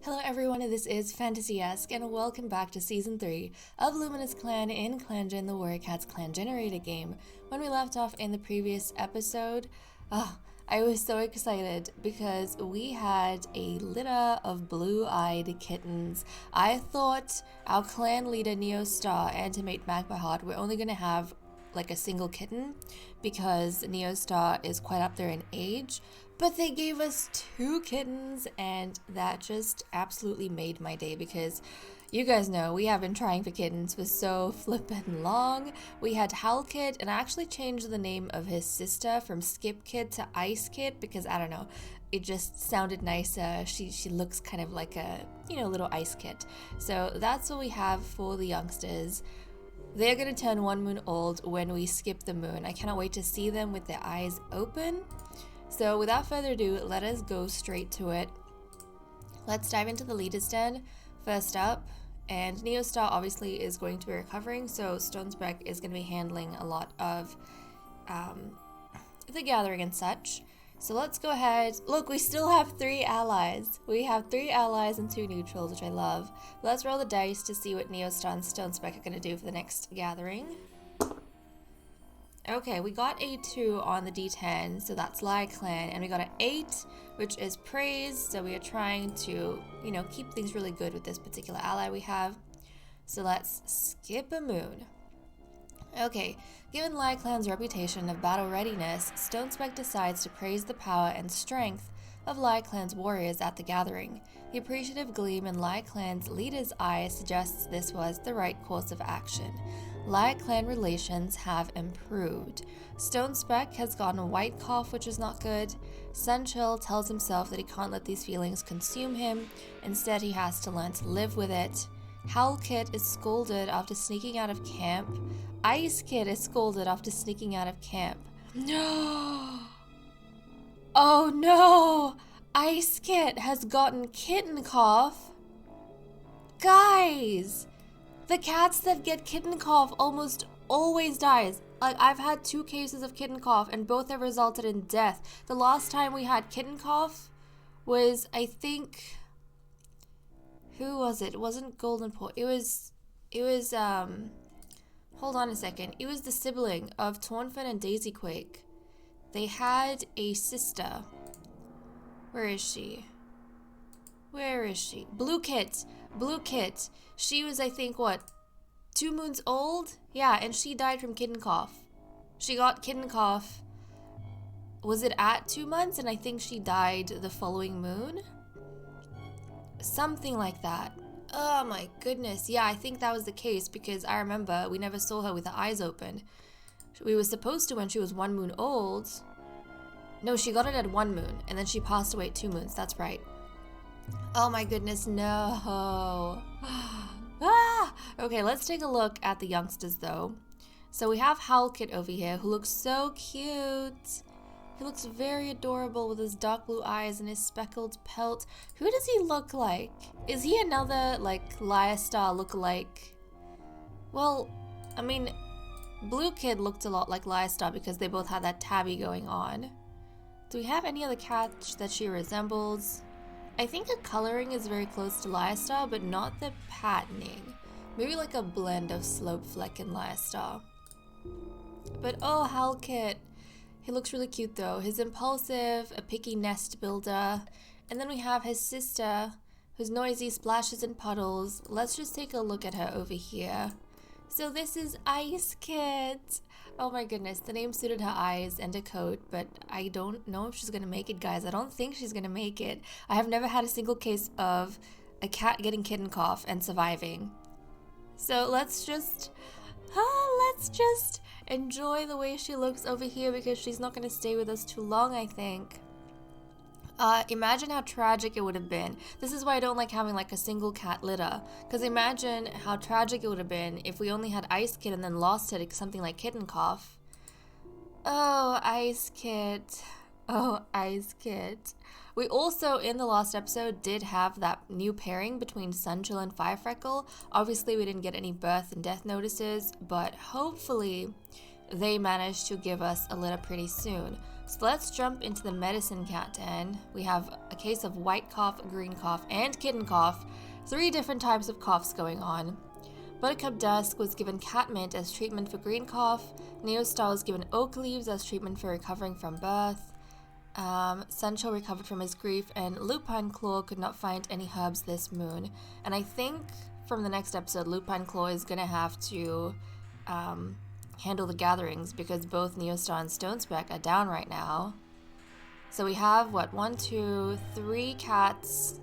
Hello everyone, this is Fantasy-esque, and welcome back to Season 3 of Luminous Clan in ClanGen, the Warrior Cats clan generator game. When we left off in the previous episode, I was so excited because we had a litter of blue-eyed kittens. I thought our clan leader Neostar and teammate Magpieheart were only going to have like a single kitten because Neostar is quite up there in age, but they gave us 2 kittens, and that just absolutely made my day because you guys know we have been trying for kittens for so flippin' long. We had Howl Kit, and I actually changed the name of his sister from Skip Kit to Ice Kit because I don't know, it just sounded nicer. She looks kind of like a, little ice kit. So that's what we have for the youngsters. They're gonna turn 1 moon old when we skip the moon. I cannot wait to see them with their eyes open. So without further ado, let us go straight to it. Let's dive into the leader's den. First up, and Neostar obviously is going to be recovering, so Stonesbeck is going to be handling a lot of the gathering and such. So let's go ahead. Look, we still have 3 allies. We have 3 allies and 2 neutrals, which I love. Let's roll the dice to see what Neostar and Stonesbeck are going to do for the next gathering. Okay, we got a 2 on the D10, so that's Lie Clan, and we got an 8, which is Praise, so we are trying to, keep things really good with this particular ally we have. So let's skip a moon. Okay, given Lie Clan's reputation of battle readiness, Stonesbeck decides to praise the power and strength of Lie Clan's warriors at the gathering. The appreciative gleam in Lie Clan's leader's eye suggests this was the right course of action. Lie Clan relations have improved. Stonesbeck has gotten a white cough, which is not good. Sunchill tells himself that he can't let these feelings consume him. Instead, he has to learn to live with it. Howl Kit is scolded after sneaking out of camp. Ice Kit is scolded after sneaking out of camp. No! Oh no! Ice Kit has gotten Kittencough. Guys! The cats that get Kittencough almost always dies. Like, I've had 2 cases of Kittencough and both have resulted in death. The last time we had Kittencough was, I think, who was it? It wasn't Golden Port. It was, hold on a second. It was the sibling of Tornfin and Daisyquake. They had a sister. Where is she? Where is she? Blue Kit. Blue Kit. She was, I think, 2 moons old? Yeah, and she died from Kittencough. She got Kittencough. Was it at 2 months? And I think she died the following moon? Something like that. Oh my goodness. Yeah, I think that was the case because I remember we never saw her with her eyes open. We were supposed to when she was 1 moon old. No, she got it at 1 moon, and then she passed away at 2 moons. That's right. Oh my goodness, no. Okay, let's take a look at the youngsters though. So we have Howl Kit over here who looks so cute. He looks very adorable with his dark blue eyes and his speckled pelt. Who does he look like? Is he another, Liastar lookalike? Well, I mean, Blue Kid looked a lot like Liastar because they both had that tabby going on. Do we have any other cat that she resembles? I think the coloring is very close to Liastar, but not the patterning. Maybe like a blend of Slopefleck and Liastar. But oh, Howl Kit. He looks really cute though. He's impulsive, a picky nest builder. And then we have his sister, who's noisy, splashes and puddles. Let's just take a look at her over here. So this is Ice Kit. Oh my goodness, the name suited her eyes and her coat, but I don't know if she's gonna make it, guys. I don't think she's gonna make it. I have never had a single case of a cat getting Kittencough and surviving. So let's just enjoy the way she looks over here because she's not gonna stay with us too long, I think. Imagine how tragic it would have been. This is why I don't like having a single cat litter. Because imagine how tragic it would have been if we only had Ice Kit and then lost it to something like Kittencough. Oh, Ice Kit. Oh, Ice Kit. We also, in the last episode, did have that new pairing between Sunchill and Firefreckle. Obviously, we didn't get any birth and death notices, but hopefully they managed to give us a litter pretty soon. So let's jump into the medicine cat den. We have a case of white cough, green cough, and kitten cough. 3 different types of coughs going on. Buttercup Dusk was given catmint as treatment for green cough. Neostar was given oak leaves as treatment for recovering from birth. Sancho recovered from his grief, and Lupine Claw could not find any herbs this moon. And I think from the next episode, Lupine Claw is going to have to handle the gatherings because both Neostar and Stonespeck are down right now. So we have, 1, 2, 3 cats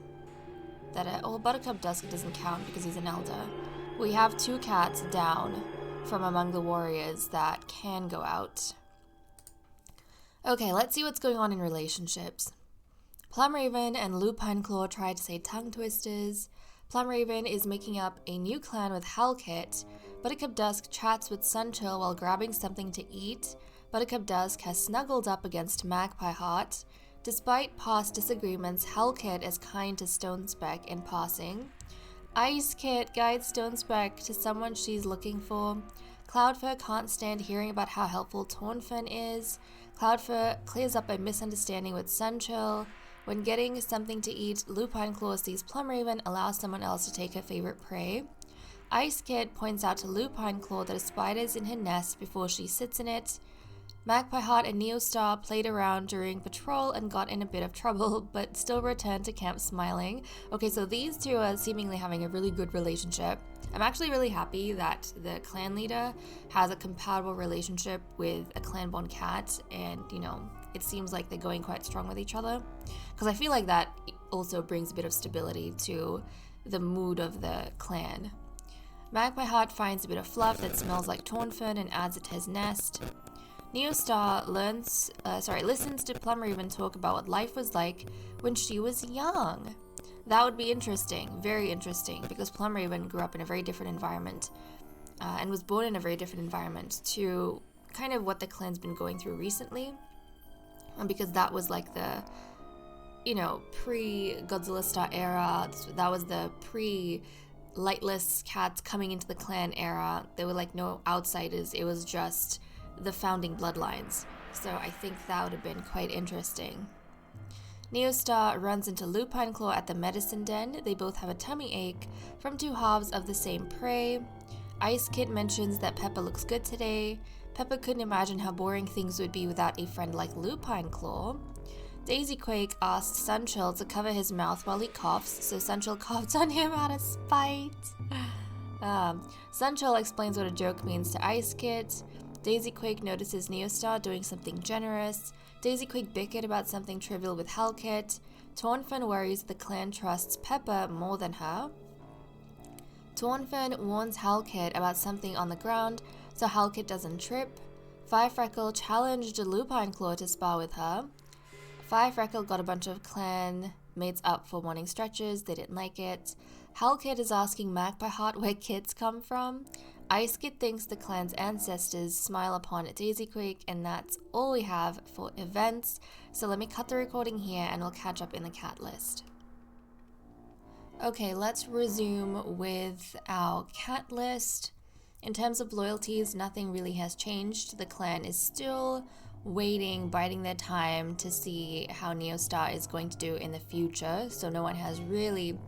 that are... Oh, Buttercup Dusk doesn't count because he's an elder. We have 2 cats down from among the warriors that can go out. Okay, let's see what's going on in relationships. Plumraven and Lupine Claw try to say tongue twisters. Plumraven is making up a new clan with Halkit. Buttercup Dusk chats with Sunchill while grabbing something to eat. Buttercup Dusk has snuggled up against Magpie Heart. Despite past disagreements, Halkit is kind to Stonespeck in passing. Ice Kit guides Stonespeck to someone she's looking for. Cloudfur can't stand hearing about how helpful Tornfin is. Cloudfur clears up a misunderstanding with Sunchill. When getting something to eat, Lupine Claw sees Plumraven allow someone else to take her favorite prey. Ice Kit points out to Lupine Claw that a spider is in her nest before she sits in it. Magpie Heart and Neostar played around during patrol and got in a bit of trouble, but still returned to camp smiling. Okay, so these 2 are seemingly having a really good relationship. I'm actually really happy that the clan leader has a compatible relationship with a clan-born cat, and, it seems like they're going quite strong with each other. Because I feel like that also brings a bit of stability to the mood of the clan. Magpie Heart finds a bit of fluff that smells like Tornfin and adds it to his nest. Neostar listens to Plumraven talk about what life was like when she was young. That would be interesting, very interesting, because Plumraven grew up in a very different environment and was born in a very different environment to kind of what the clan's been going through recently. Because that was like the, pre-Godzilla Star era, that was the pre-lightless cats coming into the clan era. There were like no outsiders, it was just the founding bloodlines. So I think that would have been quite interesting. Neostar runs into Lupine Claw at the medicine den. They both have a tummy ache from 2 halves of the same prey. Ice Kid mentions that Peppa looks good today. Peppa couldn't imagine how boring things would be without a friend like Lupine Claw. Daisy Quake asks Sunchill to cover his mouth while he coughs, so Sunchill coughs on him out of spite. Sunchill explains what a joke means to Ice Kid. Daisy Quake notices Neostar doing something generous. Daisy Quake bickered about something trivial with Halkit. Tornfin worries the clan trusts Peppa more than her. Tornfin warns Halkit about something on the ground so Halkit doesn't trip. Firefreckle challenged Lupine Claw to spar with her. Firefreckle got a bunch of clan mates up for morning stretches, they didn't like it. Halkit is asking Magpie Heart where kids come from. Ice Kid thinks the clan's ancestors smile upon Daisy Quake, and that's all we have for events. So let me cut the recording here and we'll catch up in the cat list. Okay, let's resume with our cat list. In terms of loyalties, nothing really has changed. The clan is still waiting, biding their time to see how Neostar is going to do in the future. So no one has really,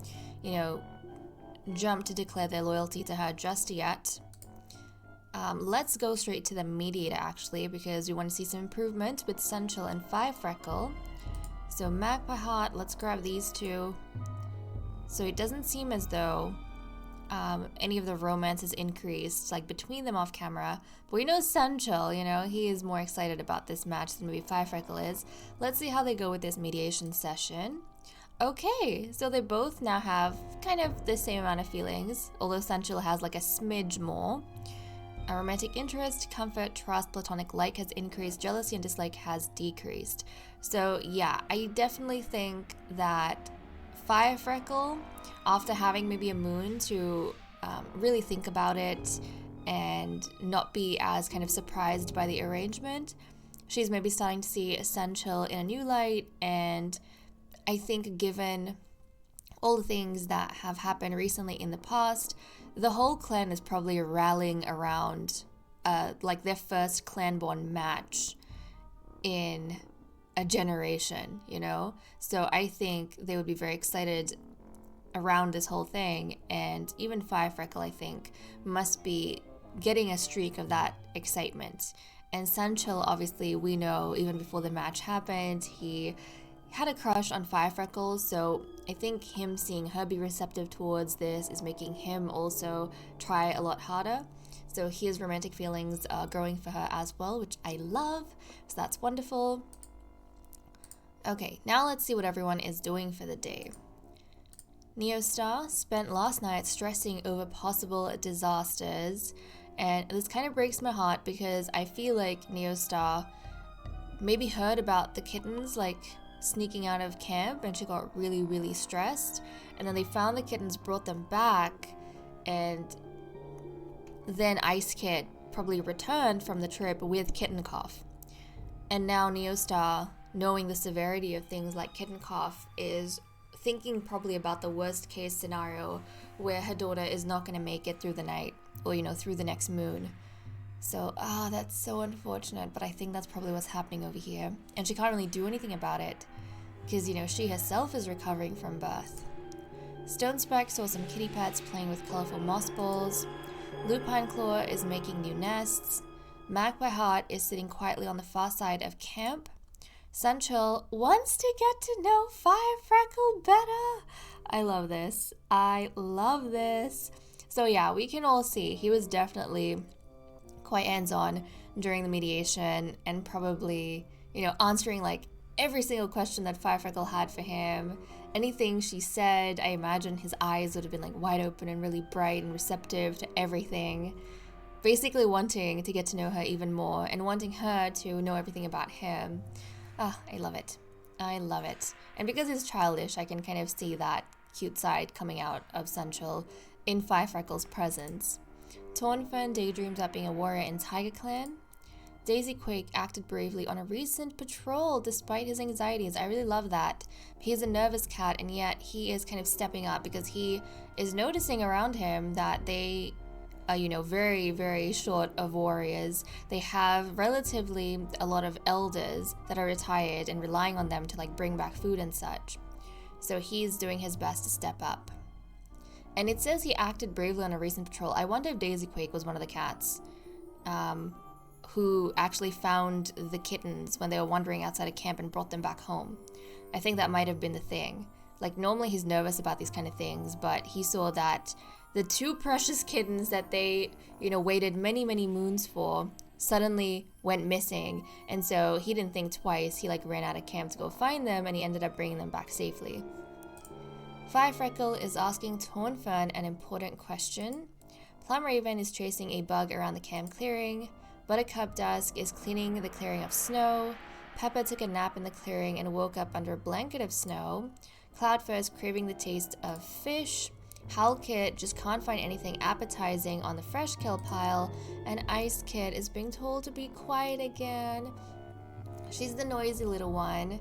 jumped to declare their loyalty to her just yet. Let's go straight to the mediator actually, because we want to see some improvement with Sunchill and Firefreckle. So Magpie Heart, let's grab these 2. So it doesn't seem as though any of the romance has increased, like between them off camera. But we know Sunchill, he is more excited about this match than maybe Firefreckle is. Let's see how they go with this mediation session. Okay, so they both now have kind of the same amount of feelings, although Sunchill has like a smidge more. A romantic interest, comfort, trust, platonic like has increased, jealousy and dislike has decreased. So yeah, I definitely think that Firefreckle, after having maybe a moon to really think about it and not be as kind of surprised by the arrangement, she's maybe starting to see Sunchill in a new light. And I think given all the things that have happened recently in the past, the whole clan is probably rallying around like their first clan-born match. in a generation, you know? So I think they would be very excited around this whole thing, and even Firefreckle, I think, must be getting a streak of that excitement. And Sunchill, obviously, we know even before the match happened, he had a crush on Firefreckle, so I think him seeing her be receptive towards this is making him also try a lot harder. So his romantic feelings are growing for her as well, which I love, so that's wonderful. Okay, now let's see what everyone is doing for the day. Neostar spent last night stressing over possible disasters, and this kind of breaks my heart because I feel like Neostar maybe heard about the kittens like sneaking out of camp, and she got really stressed, and then they found the kittens, brought them back, and then Ice Kit probably returned from the trip with Kittencough. And now Neostar, knowing the severity of things like Kittencough, is thinking probably about the worst case scenario where her daughter is not going to make it through the night, or, you know, through the next moon. So, that's so unfortunate, but I think that's probably what's happening over here. And she can't really do anything about it, because, you know, she herself is recovering from birth. Stonespec saw some kitty pets playing with colorful moss balls. Lupine Claw is making new nests. Magpie Heart is sitting quietly on the far side of camp. Sunchill wants to get to know Firefreckle better. I love this. I love this. So yeah, we can all see he was definitely quite hands-on during the mediation, and probably, you know, answering like every single question that Firefreckle had for him. Anything she said, I imagine his eyes would have been like wide open and really bright and receptive to everything. Basically wanting to get to know her even more and wanting her to know everything about him. I love it. I love it. And because he's childish, I can kind of see that cute side coming out of Sunchill in Firefreckle's presence. Tornfern daydreams about being a warrior in Tiger Clan. Daisy Quake acted bravely on a recent patrol despite his anxieties. I really love that. He's a nervous cat, and yet he is kind of stepping up because he is noticing around him that they are, you know, very short of warriors. They have relatively a lot of elders that are retired and relying on them to like bring back food and such. So he's doing his best to step up. And it says he acted bravely on a recent patrol. I wonder if Daisy Quake was one of the cats who actually found the kittens when they were wandering outside of camp and brought them back home. I think that might have been the thing. Like, normally he's nervous about these kind of things, but he saw that the two precious kittens that they, you know, waited many moons for suddenly went missing, and so he didn't think twice. He like ran out of camp to go find them, and he ended up bringing them back safely. Firefreckle is asking Tornfern an important question. Plumraven is chasing a bug around the camp clearing. Buttercup Dusk is cleaning the clearing of snow. Pepper took a nap in the clearing and woke up under a blanket of snow. Cloudfur is craving the taste of fish. Howlkit just can't find anything appetizing on the fresh kill pile. And Ice Kit is being told to be quiet again. She's the noisy little one.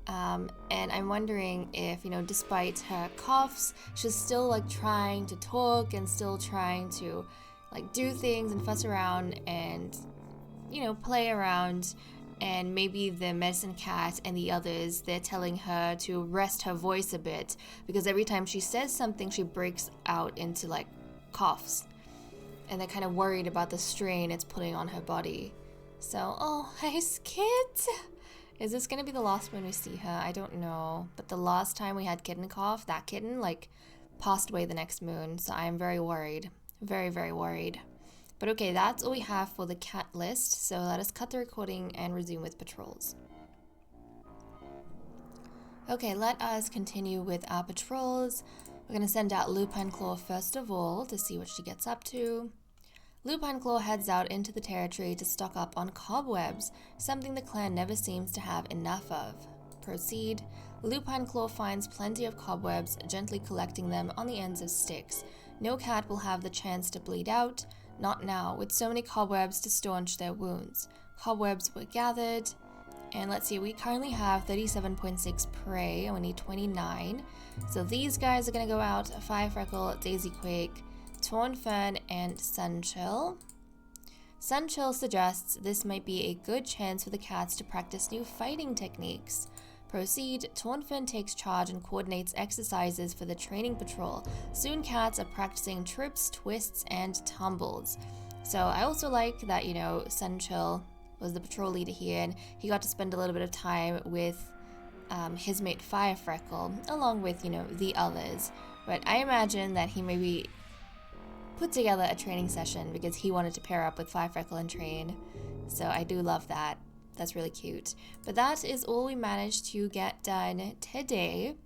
And I'm wondering if, you know, despite her coughs, she's still like trying to talk and still trying to like do things and fuss around and, you know, play around. And maybe the medicine cat and the others, they're telling her to rest her voice a bit, because every time she says something, she breaks out into like coughs, and they're kind of worried about the strain it's putting on her body. So, oh, Ice Kit! Is this gonna be the last one we see her? I don't know. But the last time we had Kittencough, that kitten, like, passed away the next moon. So I'm very worried. Very worried. But okay, that's all we have for the cat list. So let us cut the recording and resume with patrols. Okay, let us continue with our patrols. We're gonna send out Lupine Claw first of all to see what she gets up to. Lupine Claw heads out into the territory to stock up on cobwebs, something the clan never seems to have enough of. Proceed. Lupine Claw finds plenty of cobwebs, gently collecting them on the ends of sticks. No cat will have the chance to bleed out, not now, with so many cobwebs to staunch their wounds. Cobwebs were gathered, and let's see, we currently have 37.6 prey, and we need 29. So these guys are gonna go out: Firefreckle, Daisy Quake, Tornfern, and Sunchill. Sunchill suggests this might be a good chance for the cats to practice new fighting techniques. Proceed, Taunfin takes charge and coordinates exercises for the training patrol. Soon cats are practicing trips, twists, and tumbles. So I also like that, Sunchill was the patrol leader here, and he got to spend a little bit of time with his mate Firefreckle, along with, the others. But I imagine that he maybe put together a training session because he wanted to pair up with Firefreckle and train. So I do love that. That's really cute. But that is all we managed to get done today.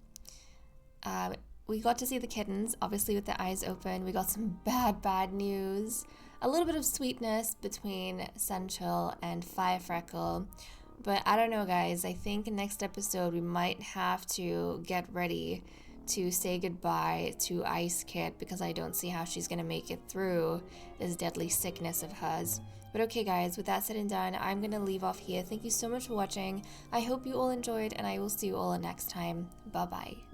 We got to see the kittens, obviously with their eyes open. We got some bad news. A little bit of sweetness between Sunchill and Firefreckle. But I don't know, guys. I think next episode we might have to get ready to say goodbye to Ice Kit because I don't see how she's going to make it through this deadly sickness of hers. But okay, guys, with that said and done, I'm going to leave off here. Thank you so much for watching. I hope you all enjoyed, and I will see you all next time. Bye-bye.